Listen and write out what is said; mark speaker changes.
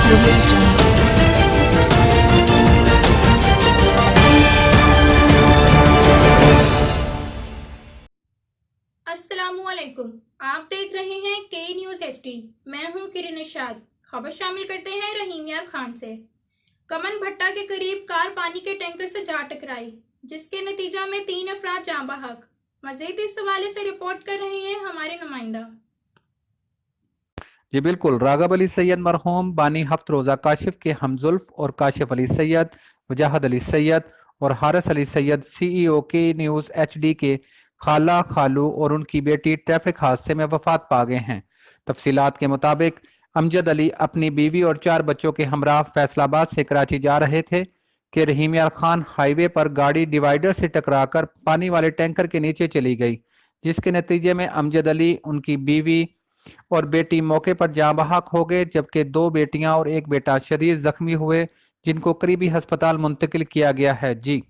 Speaker 1: audio jungle.
Speaker 2: अस्सलामुअलैकुम, आप देख रहे हैं के न्यूज़ HD। मैं हूं किरण इरशाद। खबर शामिल करते हैं रहीम यार खान से। कमन भट्टा के करीब कार पानी के टैंकर से जा टकराई, जिसके नतीजा में 3 अफराद जाँ बहक। मजीद इस हवाले से रिपोर्ट कर रहे हैं हमारे नुमाइंदा।
Speaker 3: जी बिल्कुल, रागब अली सैयद मरहूम बानी हफ्त रोज़ा काशिफ के हमजुल्फ और काशिफ अली सैयद, वजाहत अली सैयद और हारिस अली सैयद CEO के न्यूज़ HD के खाला खालू और उनकी बेटी ट्रैफिक हादसे में वफात पा गए हैं। तफसीलात के मुताबिक अमजद अली अपनी बीवी और 4 बच्चों के हमरा फैसलाबाद से कराची जा रहे थे कि रहीम यार खान हाईवे पर गाड़ी डिवाइडर से टकराकर पानी वाले टैंकर के नीचे चली गई, जिसके नतीजे में अमजद अली, उनकी बीवी और बेटी मौके पर जाँ बहक हो गए, जबकि 2 बेटियां और एक बेटा शदीद जख्मी हुए, जिनको करीबी अस्पताल मुंतकिल किया गया है। जी।